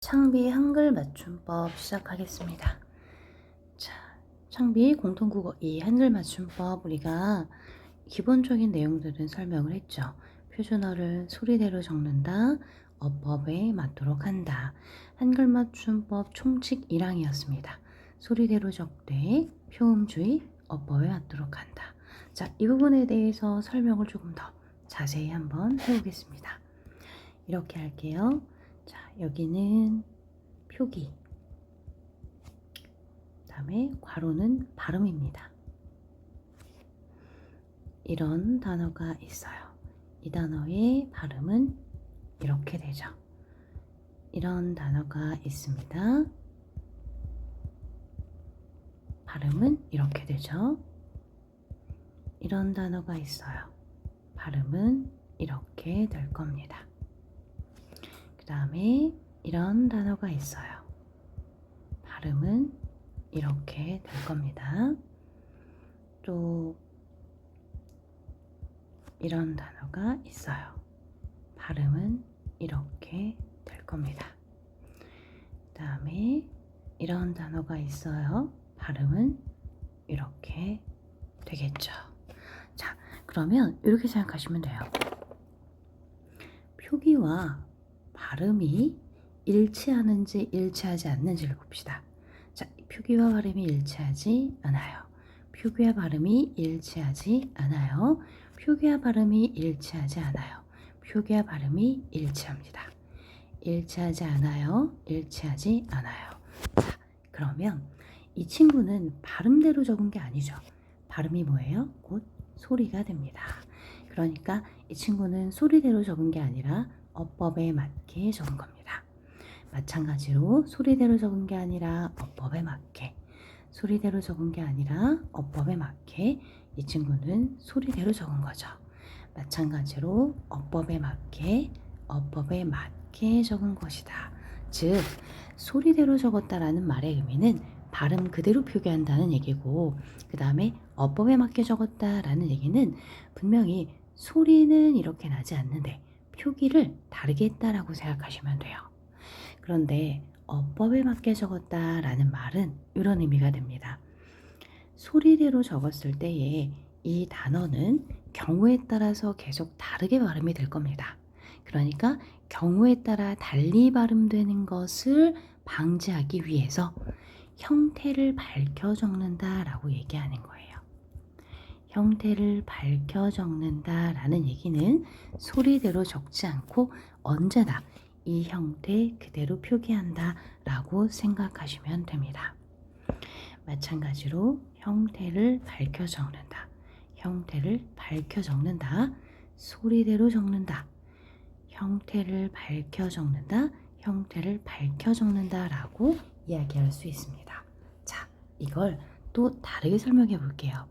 창비 한글 맞춤법 시작하겠습니다. 자, 창비 공통국어 2 한글 맞춤법 우리가 기본적인 내용들은 설명을 했죠. 표준어를 소리대로 적는다, 어법에 맞도록 한다. 한글 맞춤법 총칙 1항이었습니다. 소리대로 적되, 표음주의, 어법에 맞도록 한다. 자, 이 부분에 대해서 설명을 조금 더 자세히 한번 해보겠습니다. 이렇게 할게요. 자, 여기는 표기, 그 다음에 괄호는 발음입니다. 이런 단어가 있어요. 이 단어의 발음은 이렇게 되죠. 이런 단어가 있습니다. 발음은 이렇게 되죠. 이런 단어가 있어요. 발음은 이렇게 될 겁니다. 그 다음에 이런 단어가 있어요. 발음은 이렇게 될 겁니다. 또 이런 단어가 있어요. 발음은 이렇게 될 겁니다. 그 다음에 이런 단어가 있어요. 발음은 이렇게 되겠죠. 자, 그러면 이렇게 생각하시면 돼요. 표기와 발음이 일치하는지 일치하지 않는지를 봅시다. 자, 표기와 발음이 일치하지 않아요. 표기와 발음이 일치하지 않아요. 표기와 발음이 일치하지 않아요. 표기와 발음이 일치합니다. 일치하지 않아요. 일치하지 않아요. 자, 그러면 이 친구는 발음대로 적은 게 아니죠. 발음이 뭐예요? 곧 소리가 됩니다. 그러니까 이 친구는 소리대로 적은 게 아니라 어법에 맞게 적은 겁니다. 마찬가지로 소리대로 적은 게 아니라 어법에 맞게, 소리대로 적은 게 아니라 어법에 맞게 이 친구는 소리대로 적은 거죠. 마찬가지로 어법에 맞게, 어법에 맞게 적은 것이다. 즉, 소리대로 적었다라는 말의 의미는 발음 그대로 표기한다는 얘기고, 그 다음에 어법에 맞게 적었다라는 얘기는 분명히 소리는 이렇게 나지 않는데 표기를 다르게 했다라고 생각하시면 돼요. 그런데 어법에 맞게 적었다라는 말은 이런 의미가 됩니다. 소리대로 적었을 때에 이 단어는 경우에 따라서 계속 다르게 발음이 될 겁니다. 그러니까 경우에 따라 달리 발음되는 것을 방지하기 위해서 형태를 밝혀 적는다라고 얘기하는 거예요. 형태를 밝혀 적는다라는 얘기는 소리대로 적지 않고 언제나 이 형태 그대로 표기한다라고 생각하시면 됩니다. 마찬가지로 형태를 밝혀 적는다. 형태를 밝혀 적는다. 소리대로 적는다. 형태를 밝혀 적는다. 형태를 밝혀 적는다 라고 이야기할 수 있습니다. 자, 이걸 또 다르게 설명해 볼게요.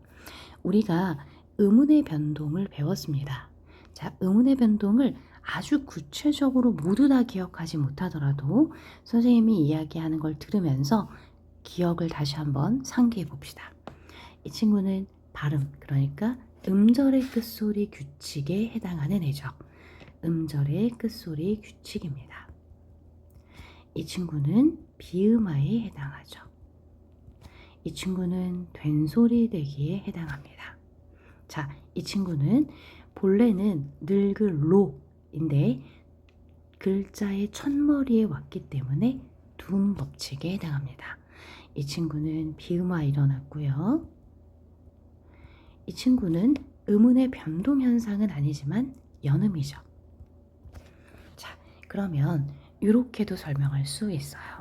우리가 음운의 변동을 배웠습니다. 자, 음운의 변동을 아주 구체적으로 모두 다 기억하지 못하더라도 선생님이 이야기하는 걸 들으면서 기억을 다시 한번 상기해 봅시다. 이 친구는 발음, 그러니까 음절의 끝소리 규칙에 해당하는 애죠. 음절의 끝소리 규칙입니다. 이 친구는 비음화에 해당하죠. 이 친구는 된소리 되기에 해당합니다. 자, 이 친구는 본래는 늙을 로인데 글자의 첫머리에 왔기 때문에 둔 법칙에 해당합니다. 이 친구는 비음화 일어났고요. 이 친구는 음운의 변동 현상은 아니지만 연음이죠. 자, 그러면 이렇게도 설명할 수 있어요.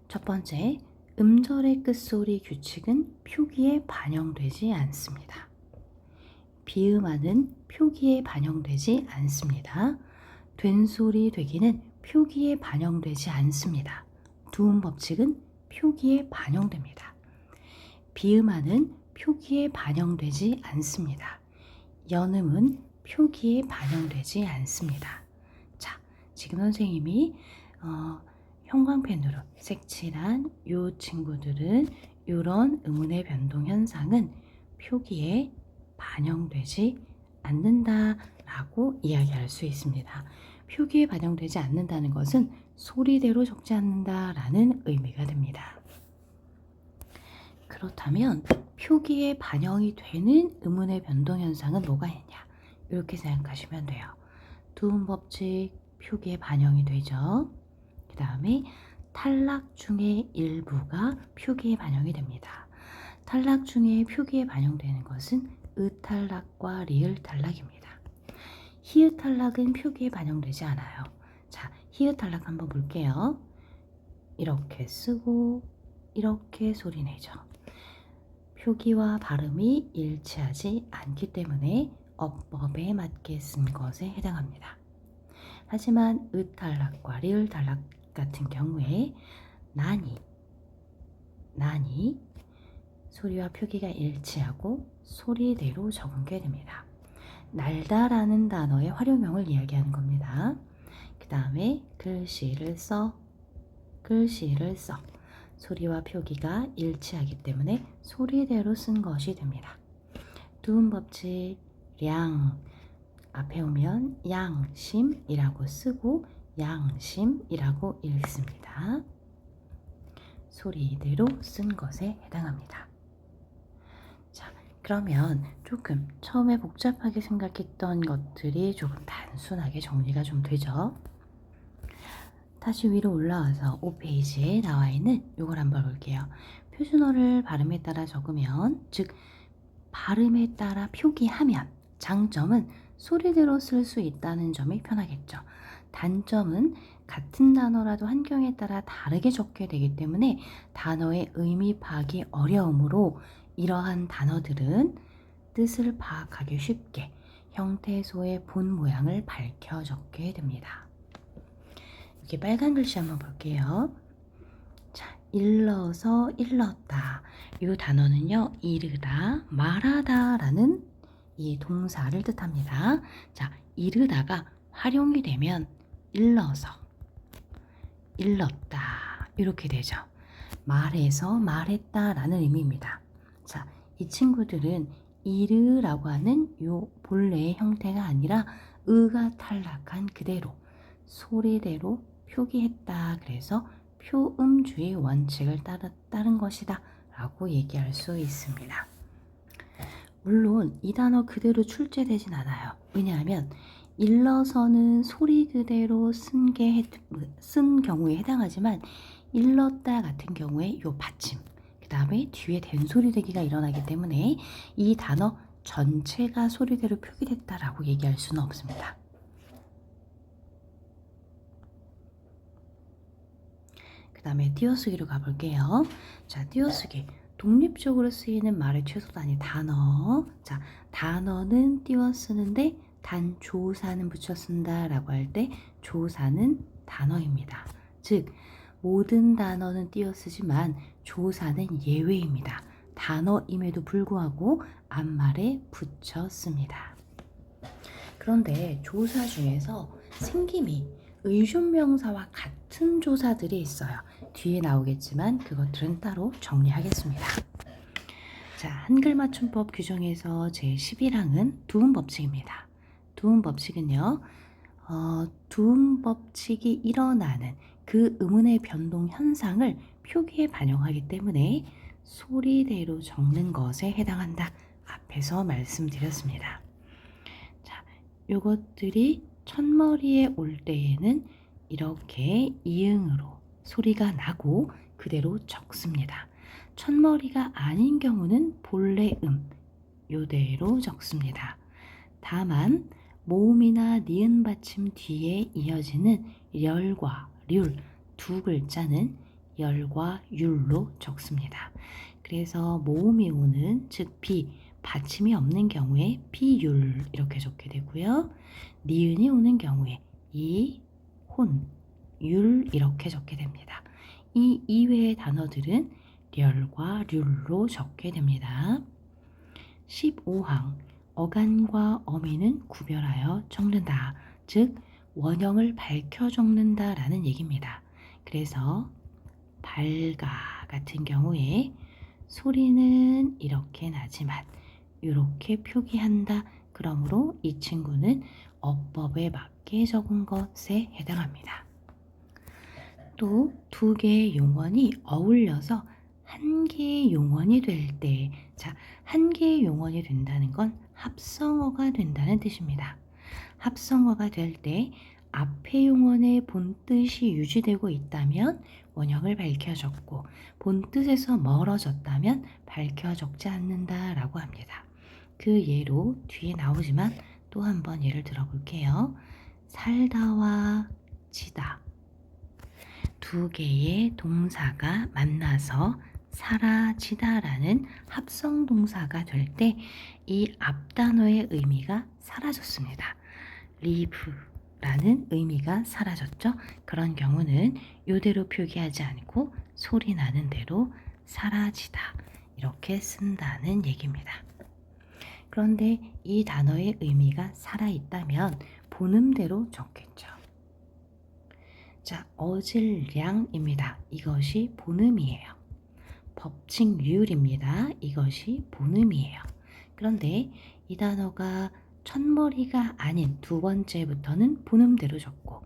첫 번째, 음절의 끝소리 규칙은 표기에 반영되지 않습니다. 비음화는 표기에 반영되지 않습니다. 된소리 되기는 표기에 반영되지 않습니다. 두음 법칙은 표기에 반영됩니다. 비음화는 표기에 반영되지 않습니다. 연음은 표기에 반영되지 않습니다. 자, 지금 선생님이 형광펜으로 색칠한 이 친구들은 이런 음운의 변동 현상은 표기에 반영되지 않는다 라고 이야기할 수 있습니다. 표기에 반영되지 않는다는 것은 소리대로 적지 않는다라는 의미가 됩니다. 그렇다면 표기에 반영이 되는 음운의 변동 현상은 뭐가 있냐? 이렇게 생각하시면 돼요. 두음 법칙 표기에 반영이 되죠. 그 다음에 탈락 중의 일부가 표기에 반영이 됩니다. 탈락 중에 표기에 반영되는 것은 으탈락과 리을탈락입니다. 히읗탈락은 표기에 반영되지 않아요. 자, 히읗탈락 한번 볼게요. 이렇게 쓰고 이렇게 소리 내죠. 표기와 발음이 일치하지 않기 때문에 어법에 맞게 쓴 것에 해당합니다. 하지만 으탈락과 리을탈락 같은 경우에 나니 소리와 표기가 일치하고 소리대로 적게 됩니다. 날다라는 단어의 활용형을 이야기하는 겁니다. 그 다음에 글씨를 써 소리와 표기가 일치하기 때문에 소리대로 쓴 것이 됩니다. 두음 법칙 량 앞에 오면 양심이라고 쓰고 양심이라고 읽습니다. 소리대로 쓴 것에 해당합니다. 자, 그러면 조금 처음에 복잡하게 생각했던 것들이 조금 단순하게 정리가 좀 되죠. 다시 위로 올라와서 5페이지에 나와 있는 이걸 한번 볼게요. 표준어를 발음에 따라 적으면, 즉 발음에 따라 표기하면 장점은 소리대로 쓸 수 있다는 점이 편하겠죠. 단점은 같은 단어라도 환경에 따라 다르게 적게 되기 때문에 단어의 의미 파악이 어려우므로 이러한 단어들은 뜻을 파악하기 쉽게 형태소의 본 모양을 밝혀 적게 됩니다. 이렇게 빨간 글씨 한번 볼게요. 자, 일러서 일렀다. 이 단어는요, 이르다, 말하다 라는 이 동사를 뜻합니다. 자, 이르다가 활용이 되면 일러서 일렀다 이렇게 되죠. 말해서 말했다 라는 의미입니다. 자, 이 친구들은 이르라고 하는 요 본래의 형태가 아니라 의가 탈락한 그대로 소리대로 표기했다. 그래서 표음주의 원칙을 따른 것이다 라고 얘기할 수 있습니다. 물론 이 단어 그대로 출제되진 않아요. 왜냐하면 일러서는 소리 그대로 쓴 경우에 해당하지만 일렀다 같은 경우에 요 받침, 그 다음에 뒤에 된소리 대기가 일어나기 때문에 이 단어 전체가 소리대로 표기됐다라고 얘기할 수는 없습니다. 그 다음에 띄어쓰기로 가볼게요. 자, 띄어쓰기. 독립적으로 쓰이는 말의 최소 단위 단어. 자, 단어는 띄워 쓰는데 단 조사는 붙여 쓴다 라고 할 때 조사는 단어입니다. 즉 모든 단어는 띄어 쓰지만 조사는 예외입니다. 단어임에도 불구하고 앞말에 붙여 씁니다. 그런데 조사 중에서 생김이 의존명사와 같은 조사들이 있어요. 뒤에 나오겠지만 그것들은 따로 정리하겠습니다. 자, 한글 맞춤법 규정에서 제11항은 두음 법칙입니다. 두음 법칙은요, 두음 법칙이 일어나는 그 음운의 변동 현상을 표기에 반영하기 때문에 소리대로 적는 것에 해당한다. 앞에서 말씀드렸습니다. 자, 요것들이 첫머리에 올 때에는 이렇게 이응으로 소리가 나고 그대로 적습니다. 첫머리가 아닌 경우는 본래 요대로 적습니다. 다만 모음이나 니은 받침 뒤에 이어지는 열과 률 두 글자는 열과 율로 적습니다. 그래서 모음이 오는, 즉 비, 받침이 없는 경우에 비율 이렇게 적게 되고요. 니은이 오는 경우에 이, 혼, 율 이렇게 적게 됩니다. 이 이외의 단어들은 렬과 률로 적게 됩니다. 15항 어간과 어미는 구별하여 적는다. 즉 원형을 밝혀 적는다 라는 얘기입니다. 그래서 밝아 같은 경우에 소리는 이렇게 나지만 이렇게 표기한다. 그러므로 이 친구는 어법에 맞게 적은 것에 해당합니다. 또 두 개의 용언이 어울려서 한 개의 용언이 될 때, 자, 한 개의 용언이 된다는 건 합성어가 된다는 뜻입니다. 합성어가 될 때 앞의 용언의 본뜻이 유지되고 있다면 원형을 밝혀 적고 본뜻에서 멀어졌다면 밝혀 적지 않는다라고 합니다. 그 예로 뒤에 나오지만 또 한번 예를 들어볼게요. 살다와 지다. 두 개의 동사가 만나서 사라지다라는 합성 동사가 될 때 이 앞단어의 의미가 사라졌습니다. leave라는 의미가 사라졌죠. 그런 경우는 이대로 표기하지 않고 소리 나는 대로 사라지다 이렇게 쓴다는 얘기입니다. 그런데 이 단어의 의미가 살아있다면 본음대로 적겠죠. 자, 어질량입니다. 이것이 본음이에요. 법칙률입니다. 이것이 본음이에요. 그런데 이 단어가 첫머리가 아닌 두 번째부터는 본음대로 적고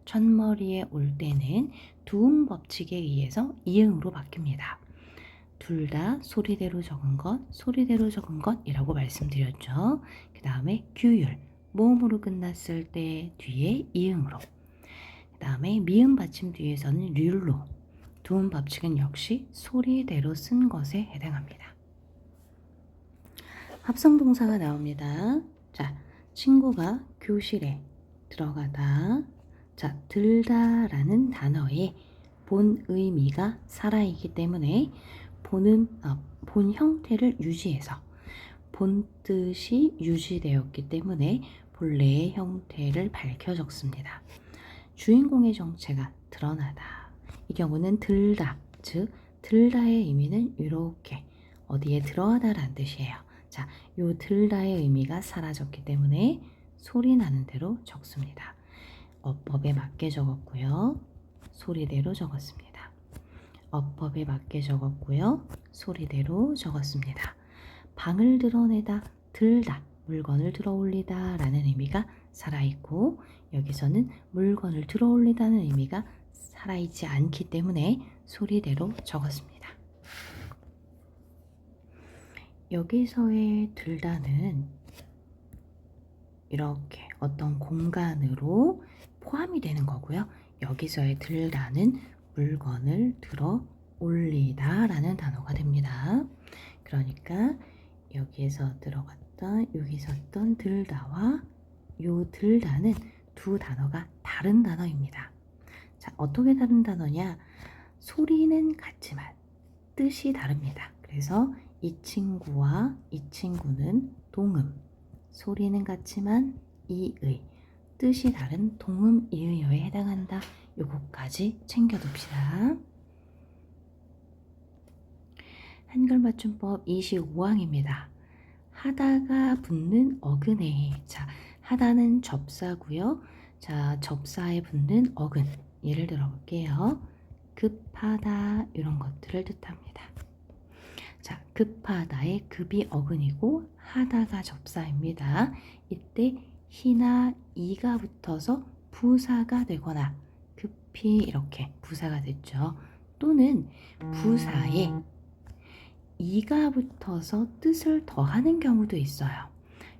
첫머리에 올 때는 두음 법칙에 의해서 이응으로 바뀝니다. 둘 다 소리대로 적은 것, 소리대로 적은 것이라고 말씀드렸죠. 그 다음에 규율, 모음으로 끝났을 때 뒤에 이응으로, 그 다음에 미음 받침 뒤에서는 률로, 두음 법칙은 역시 소리대로 쓴 것에 해당합니다. 합성동사가 나옵니다. 자, 친구가 교실에 들어가다. 자, 들다라는 단어의 본 의미가 살아있기 때문에 본 형태를 유지해서 본 뜻이 유지되었기 때문에 본래의 형태를 밝혀 적습니다. 주인공의 정체가 드러나다. 이 경우는 들다, 즉 들다의 의미는 이렇게 어디에 들어가다라는 뜻이에요. 자, 요 들다의 의미가 사라졌기 때문에 소리 나는 대로 적습니다. 어법에 맞게 적었고요. 소리대로 적었습니다. 어법에 맞게 적었고요. 소리대로 적었습니다. 방을 드러내다, 들다, 물건을 들어 올리다 라는 의미가 살아있고 여기서는 물건을 들어 올리다는 의미가 살아있지 않기 때문에 소리대로 적었습니다. 여기서의 들다는 이렇게 어떤 공간으로 포함이 되는 거고요. 여기서의 들다는 물건을 들어 올리다 라는 단어가 됩니다. 그러니까 여기에서 들어갔던 여기서 있던 들다와 요 들다는 두 단어가 다른 단어입니다. 자, 어떻게 다른 단어냐? 소리는 같지만 뜻이 다릅니다. 그래서 이 친구와 이 친구는 동음, 소리는 같지만 이의, 뜻이 다른 동음 이의어에 해당한다. 요거까지 챙겨둡시다. 한글 맞춤법 25항입니다. 하다가 붙는 어근에, 자, 하다는 접사고요. 자, 접사에 붙는 어근, 예를 들어 볼게요. 급하다 이런 것들을 뜻합니다. 자, 급하다의 급이 어근이고 하다가 접사입니다. 이때 히나 이가 붙어서 부사가 되거나 급히 이렇게 부사가 됐죠. 또는 부사에 이가 붙어서 뜻을 더하는 경우도 있어요.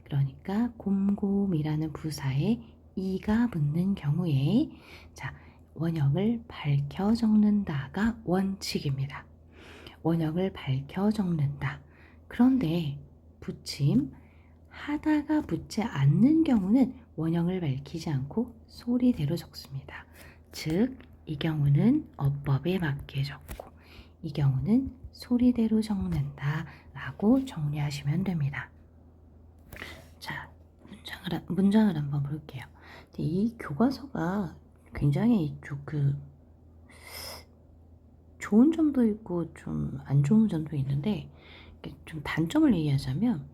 그러니까 곰곰이라는 부사에 이가 붙는 경우에 자, 원형을 밝혀 적는다가 원칙입니다. 원형을 밝혀 적는다. 그런데 붙임 하다가 붙지 않는 경우는 원형을 밝히지 않고 소리대로 적습니다. 즉, 이 경우는 어법에 맞게 적고 이 경우는 소리대로 적는다 라고 정리하시면 됩니다. 자, 문장을 한번 볼게요. 이 교과서가 굉장히 좋은 점도 있고 좀 안 좋은 점도 있는데 좀 단점을 얘기하자면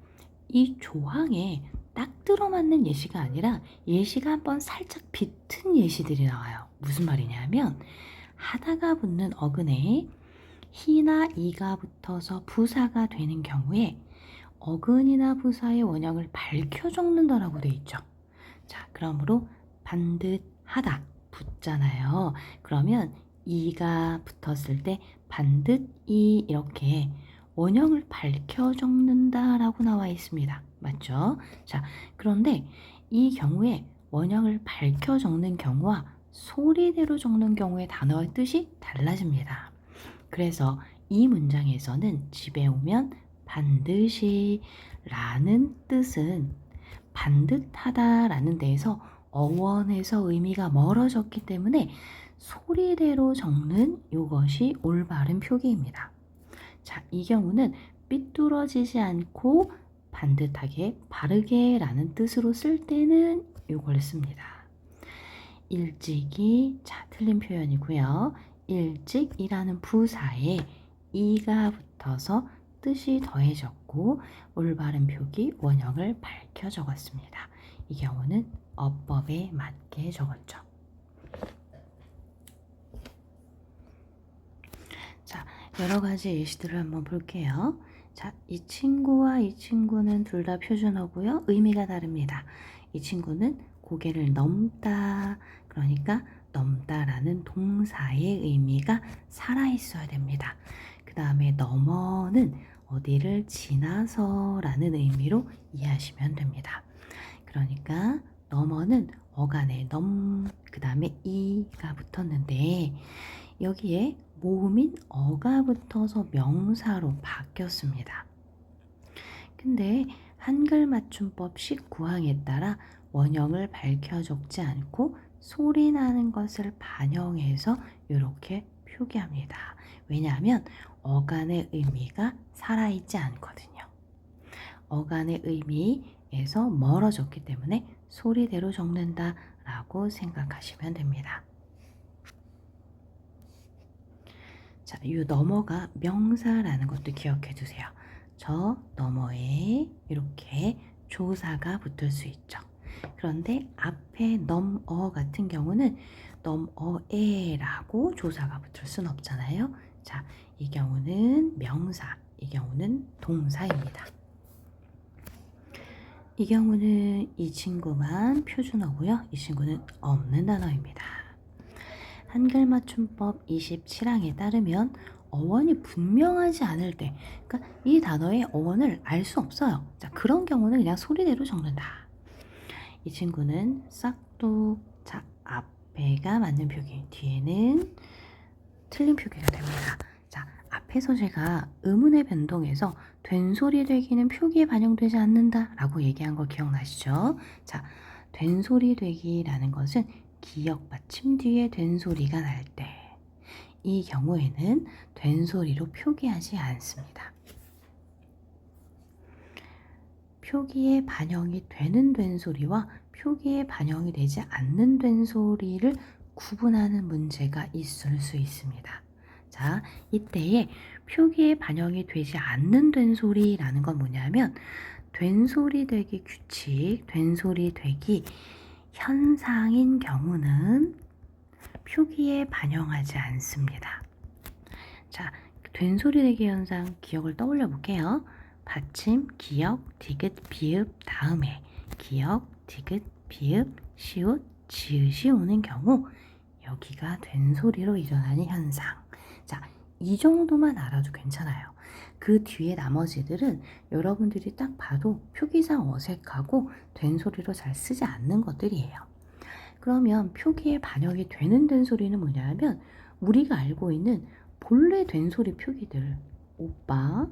이 조항에 딱 들어맞는 예시가 아니라 예시가 한번 살짝 비튼 예시들이 나와요. 무슨 말이냐면 하다가 붙는 어근에 히나 이가 붙어서 부사가 되는 경우에 어근이나 부사의 원형을 밝혀 적는다라고 돼 있죠. 자, 그러므로 반듯하다 붙잖아요. 그러면 이가 붙었을 때 반듯이 이렇게 원형을 밝혀 적는다라고 나와 있습니다. 맞죠? 자, 그런데 이 경우에 원형을 밝혀 적는 경우와 소리대로 적는 경우의 단어의 뜻이 달라집니다. 그래서 이 문장에서는 집에 오면 반드시 라는 뜻은 반듯하다 라는 데에서 어원에서 의미가 멀어졌기 때문에 소리대로 적는 이것이 올바른 표기입니다. 자, 이 경우는 삐뚤어지지 않고 반듯하게 바르게 라는 뜻으로 쓸 때는 이걸 씁니다. 일찍이, 자, 틀린 표현이고요. 일찍이라는 부사에 이가 붙어서 뜻이 더해졌고 올바른 표기 원형을 밝혀 적었습니다. 이 경우는 어법에 맞게 적었죠. 자, 여러 가지 예시들을 한번 볼게요. 자, 이 친구와 이 친구는 둘 다 표준어고요. 의미가 다릅니다. 이 친구는 고개를 넘다, 그러니까 넘다라는 동사의 의미가 살아있어야 됩니다. 그 다음에 넘어는 어디를 지나서 라는 의미로 이해하시면 됩니다. 그러니까 넘어는 어간에 그 다음에 이가 붙었는데 여기에 모음인 어가 붙어서 명사로 바뀌었습니다. 근데 한글 맞춤법 19항에 따라 원형을 밝혀 적지 않고 소리 나는 것을 반영해서 이렇게 표기합니다. 왜냐하면 어간의 의미가 살아있지 않거든요. 어간의 의미에서 멀어졌기 때문에 소리대로 적는다 라고 생각하시면 됩니다. 자, 이 넘어가 명사라는 것도 기억해 두세요. 저 너머에 이렇게 조사가 붙을 수 있죠. 그런데 앞에 넘어 같은 경우는 넘어에라고 조사가 붙을 순 없잖아요. 자, 이 경우는 명사, 이 경우는 동사입니다. 이 경우는 이 친구만 표준어고요. 이 친구는 없는 단어입니다. 한글 맞춤법 27항에 따르면 어원이 분명하지 않을 때, 그러니까 이 단어의 어원을 알 수 없어요. 자, 그런 경우는 그냥 소리대로 적는다. 이 친구는 싹둑. 자, 앞에가 맞는 표기, 뒤에는 틀린 표기가 됩니다. 자, 앞에서 제가 의문의 변동에서 된소리 되기는 표기에 반영되지 않는다 라고 얘기한 거 기억나시죠? 자, 된소리 되기라는 것은 기역 받침 뒤에 된소리가 날 때, 이 경우에는 된소리로 표기하지 않습니다. 표기에 반영이 되는 된소리와 표기에 반영이 되지 않는 된소리를 구분하는 문제가 있을 수 있습니다. 자, 이때에 표기에 반영이 되지 않는 된소리라는 건 뭐냐면 된소리 되기 규칙, 된소리 되기 현상인 경우는 표기에 반영하지 않습니다. 자, 된소리 되기 현상 기억을 떠올려 볼게요. 받침, 기역, 디귿, 비읍 다음에 기역, 디귿, 비읍, 시옷, 지읒이 오는 경우 여기가 된소리로 일어나는 현상. 자, 이 정도만 알아도 괜찮아요. 그 뒤에 나머지들은 여러분들이 딱 봐도 표기상 어색하고 된소리로 잘 쓰지 않는 것들이에요. 그러면 표기에 반영이 되는 된소리는 뭐냐면 우리가 알고 있는 본래 된소리 표기들, 오빠,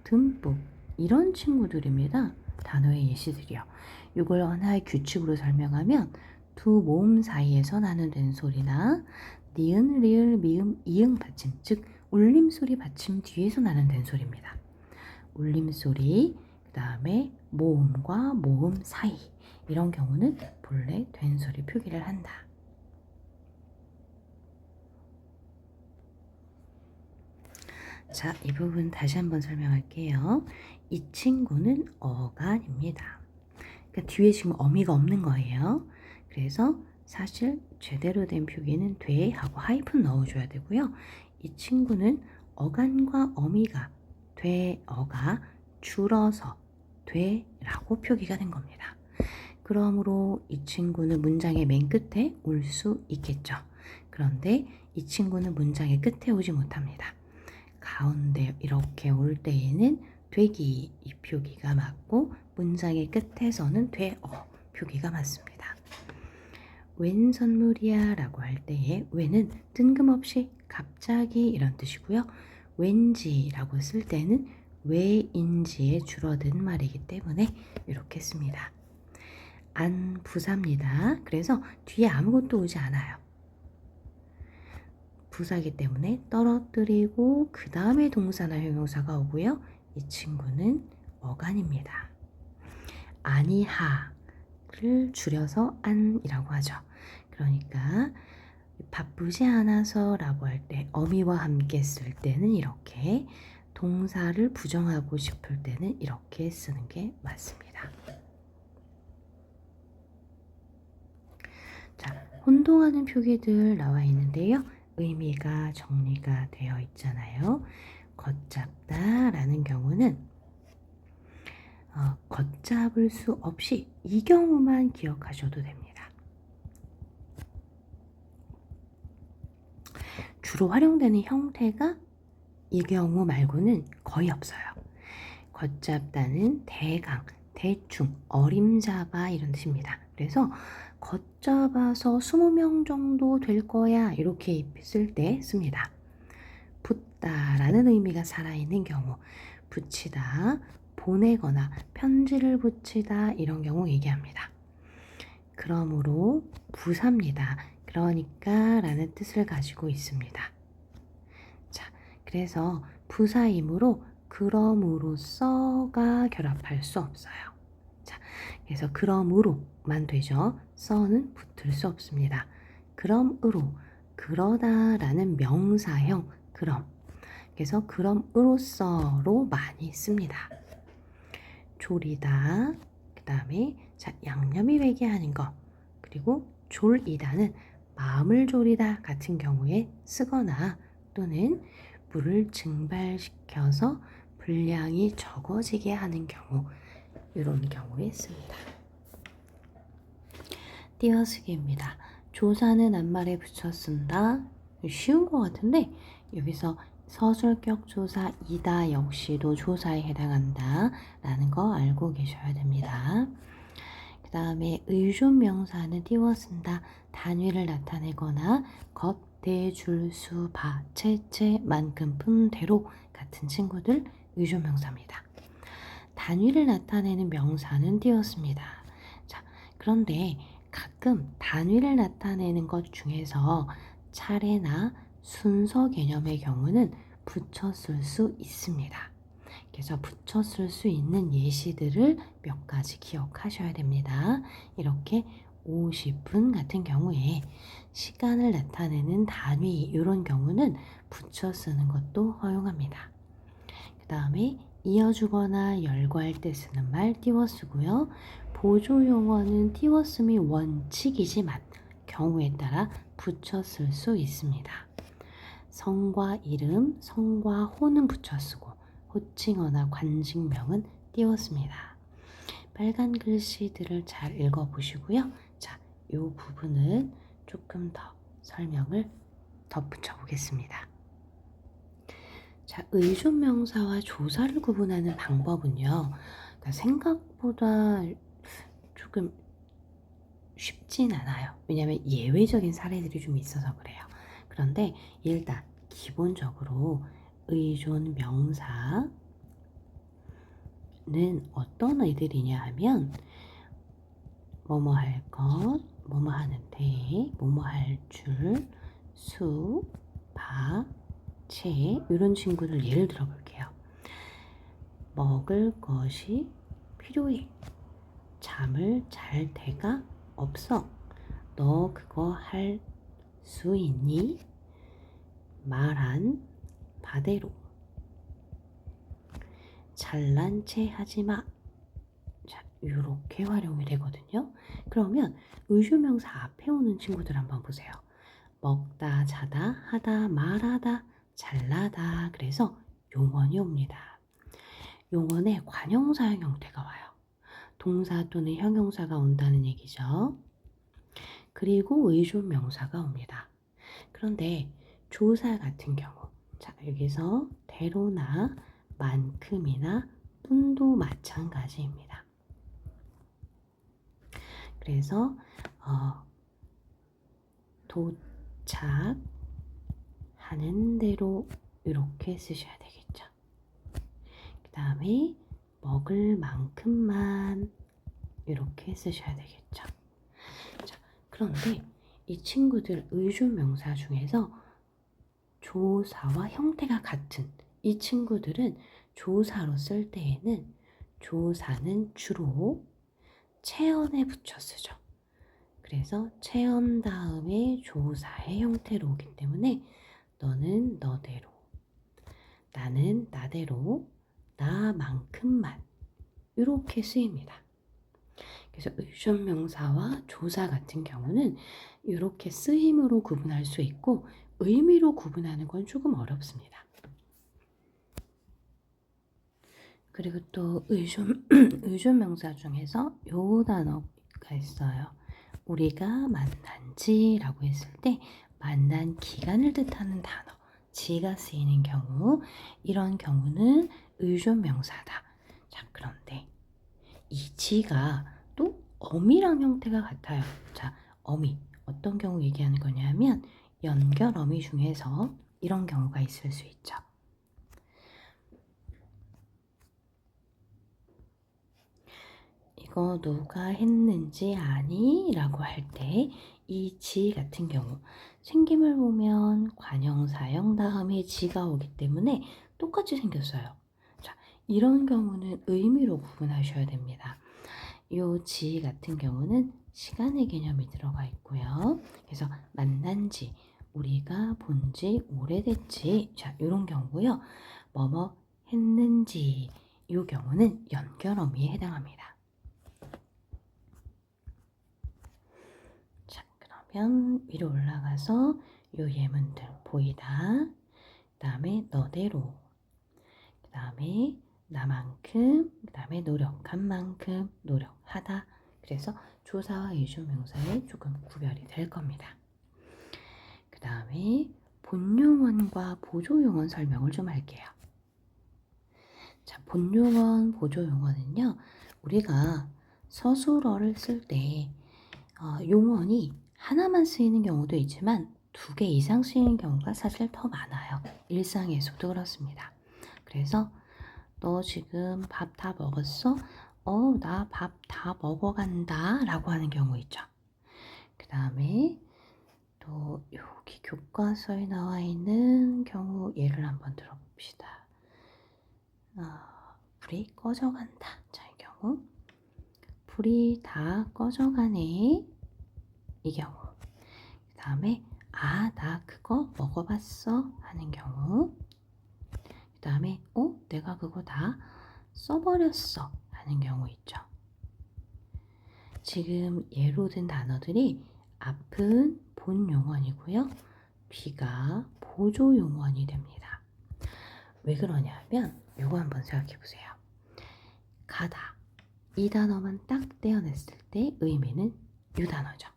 듬뿍 이런 친구들입니다. 단어의 예시들이요. 이걸 하나의 규칙으로 설명하면 두 모음 사이에서 나는 된소리나 니은, 리을, 미음, 이응 받침, 즉 울림소리 받침 뒤에서 나는 된소리입니다. 울림소리, 그 다음에 모음과 모음 사이, 이런 경우는 본래 된소리 표기를 한다. 자, 이 부분 다시 한번 설명할게요. 이 친구는 어간입니다. 그러니까 뒤에 지금 어미가 없는 거예요. 그래서 사실 제대로 된 표기는 돼 하고 하이픈 넣어줘야 되고요. 이 친구는 어간과 어미가 돼, 어가 줄어서 돼라고 표기가 된 겁니다. 그러므로 이 친구는 문장의 맨 끝에 올 수 있겠죠. 그런데 이 친구는 문장의 끝에 오지 못합니다. 가운데 이렇게 올 때에는 되기 이 표기가 맞고 문장의 끝에서는 되어 표기가 맞습니다. 웬 선물이야 라고 할 때에 웬은 뜬금없이 갑자기 이런 뜻이고요. 왠지 라고 쓸 때는 왜인지에 줄어든 말이기 때문에 이렇게 씁니다. 안 부사입니다. 그래서 뒤에 아무것도 오지 않아요. 부사기 때문에 떨어뜨리고 그 다음에 동사나 형용사가 오고요. 이 친구는 어간입니다. 아니하를 줄여서 안이라고 하죠. 그러니까 바쁘지 않아서 라고 할 때 어미와 함께 쓸 때는 이렇게, 동사를 부정하고 싶을 때는 이렇게 쓰는 게 맞습니다. 자, 혼동하는 표기들 나와 있는데요. 의미가 정리가 되어 있잖아요. 걷잡다 라는 경우는 걷잡을 수 없이 이 경우만 기억하셔도 됩니다. 주로 활용되는 형태가 이 경우 말고는 거의 없어요. 걷잡다는 대강, 대충, 어림잡아 이런 뜻입니다. 그래서 걷잡아서 20명 정도 될 거야 이렇게 쓸 때 씁니다. 붙다라는 의미가 살아있는 경우, 붙이다, 보내거나 편지를 붙이다 이런 경우 얘기합니다. 그러므로 부사입니다. 그러니까 라는 뜻을 가지고 있습니다. 자, 그래서 부사이므로 그럼으로써가 결합할 수 없어요. 자, 그래서 그러므로만 되죠. 써는 붙을 수 없습니다. 그럼으로, 그러다라는 명사형 그럼. 그래서 그럼으로써로 많이 씁니다. 졸이다, 그 다음에 자, 양념이 배게 하는 거, 그리고 졸이다는 마음을 졸이다 같은 경우에 쓰거나 또는 물을 증발시켜서 분량이 적어지게 하는 경우, 이런 경우에 씁니다. 띄어쓰기입니다. 조사는 앞말에 붙여 쓴다. 쉬운 것 같은데 여기서 서술격 조사이다 역시도 조사에 해당한다 라는 거 알고 계셔야 됩니다. 그 다음에 의존 명사는 띄워 쓴다. 단위를 나타내거나 겁, 대, 줄, 수, 바, 채, 만큼, 품, 대로 같은 친구들 의존 명사입니다. 단위를 나타내는 명사는 띄었습니다. 자, 그런데 가끔 단위를 나타내는 것 중에서 차례나 순서 개념의 경우는 붙여 쓸 수 있습니다. 그래서 붙여 쓸 수 있는 예시들을 몇 가지 기억하셔야 됩니다. 이렇게 50분 같은 경우에 시간을 나타내는 단위 이런 경우는 붙여 쓰는 것도 허용합니다. 그 다음에 이어주거나 열거할 때 쓰는 말 띄워 쓰고요. 보조 용어는 띄워 씀이 원칙이지만 경우에 따라 붙여 쓸 수 있습니다. 성과 이름, 성과 호는 붙여 쓰고 호칭어나 관직명은 띄워 씁니다. 빨간 글씨들을 잘 읽어보시고요. 자, 이 부분은 조금 더 설명을 덧붙여 보겠습니다. 자, 의존 명사와 조사를 구분하는 방법은요. 그러니까 생각보다 조금 쉽진 않아요. 왜냐하면 예외적인 사례들이 좀 있어서 그래요. 그런데 일단 기본적으로 의존 명사는 어떤 애들이냐 하면 뭐뭐 할 것, 뭐뭐 하는데, 뭐뭐 할 줄, 수, 바, 채 이런 친구들 예를 들어 볼게요. 먹을 것이 필요해. 잠을 잘 데가 없어. 너 그거 할 수 있니? 말한 바대로. 잘난 체 하지 마. 자, 이렇게 활용이 되거든요. 그러면 의존명사 앞에 오는 친구들 한번 보세요. 먹다, 자다, 하다, 말하다, 잘나다. 그래서 용언이 옵니다. 용언의 관형사형 형태가 와요. 동사 또는 형용사가 온다는 얘기죠. 그리고 의존명사가 옵니다. 그런데 조사 같은 경우, 자, 여기서 대로나 만큼이나 뿐도 마찬가지입니다. 그래서 도착하는 대로 이렇게 쓰셔야 되겠죠. 그 다음에 먹을 만큼만 이렇게 쓰셔야 되겠죠. 자, 그런데 이 친구들 의존명사 중에서 조사와 형태가 같은 이 친구들은 조사로 쓸 때에는 조사는 주로 체언에 붙여 쓰죠. 그래서 체언 다음에 조사의 형태로 오기 때문에 너는 너대로, 나는 나대로, 나만큼만 이렇게 쓰입니다. 그래서 의존명사와 조사 같은 경우는 이렇게 쓰임으로 구분할 수 있고 의미로 구분하는 건 조금 어렵습니다. 그리고 또 의존명사 중에서 요 단어가 있어요. 우리가 만난 지라고 했을 때 만난 기간을 뜻하는 단어 지가 쓰이는 경우, 이런 경우는 의존명사다. 자, 그런데 이 지가 또 어미랑 형태가 같아요. 자, 어미 어떤 경우 얘기하는 거냐면 연결 어미 중에서 이런 경우가 있을 수 있죠. 이거 누가 했는지 아니? 라고 할 때 이 지 같은 경우 생김을 보면 관형사형 다음에 지가 오기 때문에 똑같이 생겼어요. 자, 이런 경우는 의미로 구분하셔야 됩니다. 요 지 같은 경우는 시간의 개념이 들어가 있고요. 그래서 만난 지, 우리가 본 지 오래됐지. 자, 요런 경우고요. 뭐뭐 했는지 요 경우는 연결 어미에 해당합니다. 자, 그러면 위로 올라가서 요 예문들 보이다. 그 다음에 너대로. 그 다음에 나만큼. 그 다음에 노력한 만큼. 노력하다. 그래서 조사와 의존명사에 조금 구별이 될 겁니다. 그 다음에 본용언과 보조용언 설명을 좀 할게요. 자, 본용언, 보조용언은요, 우리가 서술어를 쓸 때 용언이 하나만 쓰이는 경우도 있지만 2개 이상 쓰이는 경우가 사실 더 많아요. 일상에서도 그렇습니다. 그래서 너 지금 밥 다 먹었어? 나 밥 다 먹어간다 라고 하는 경우 있죠. 그 다음에 또 여기 교과서에 나와 있는 경우 예를 한번 들어봅시다. 불이 꺼져간다. 자, 이 경우 불이 다 꺼져가네. 이 경우. 그 다음에 나 그거 먹어봤어 하는 경우. 그 다음에 내가 그거 다 써버렸어 하는 경우 있죠. 지금 예로 든 단어들이 앞은 본 용언이고요. 뒤가 보조 용언이 됩니다. 왜 그러냐면 이거 한번 생각해 보세요. 가다 이 단어만 딱 떼어냈을 때 의미는 이 단어죠.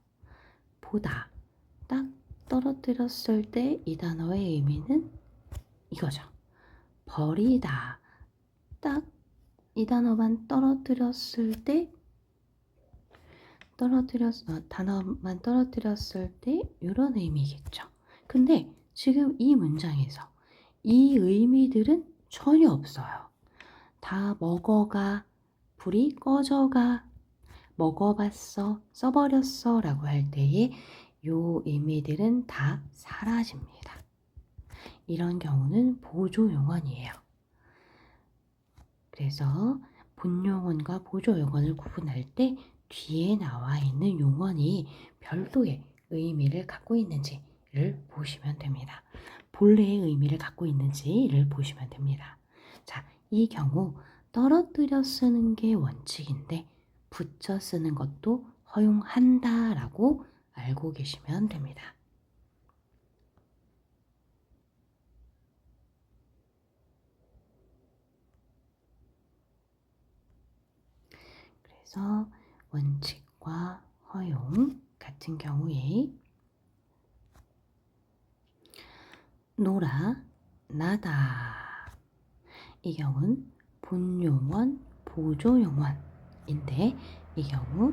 보다 딱 떨어뜨렸을 때 이 단어의 의미는 이거죠. 버리다 딱 이 단어만 떨어뜨렸을 때 단어만 떨어뜨렸을 때 이런 의미겠죠. 근데 지금 이 문장에서 이 의미들은 전혀 없어요. 다 먹어가, 불이 꺼져가, 먹어봤어, 써버렸어 라고 할 때에 요 의미들은 다 사라집니다. 이런 경우는 보조용언이에요. 그래서 본용언과 보조용언을 구분할 때 뒤에 나와 있는 용언이 별도의 의미를 갖고 있는지를 보시면 됩니다. 본래의 의미를 갖고 있는지를 보시면 됩니다. 자, 이 경우 떨어뜨려 쓰는 게 원칙인데 붙여 쓰는 것도 허용한다라고 알고 계시면 됩니다. 그래서 원칙과 허용 같은 경우에 놀아, 나다. 이 경우는 본용원, 보조용원인데 이 경우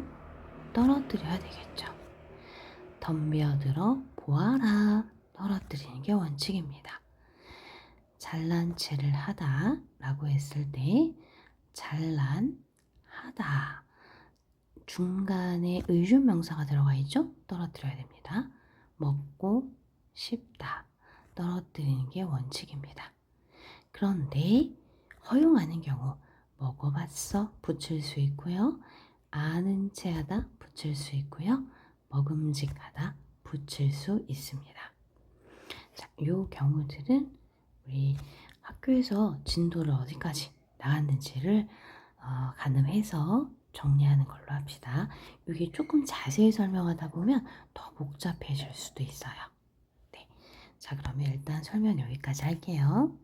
떨어뜨려야 되겠죠. 덤벼들어 보아라. 떨어뜨리는 게 원칙입니다. 잘난 체를 하다 라고 했을 때 잘난 하다 중간에 의존명사가 들어가 있죠? 떨어뜨려야 됩니다. 먹고 싶다 떨어뜨리는 게 원칙입니다. 그런데 허용하는 경우 먹어봤어 붙일 수 있고요. 아는 체하다 붙일 수 있고요. 먹음직하다 붙일 수 있습니다. 자, 요 경우들은 우리 학교에서 진도를 어디까지 나갔는지를 가늠해서 정리하는 걸로 합시다. 이게 조금 자세히 설명하다 보면 더 복잡해질 수도 있어요. 네. 자, 그러면 일단 설명 여기까지 할게요.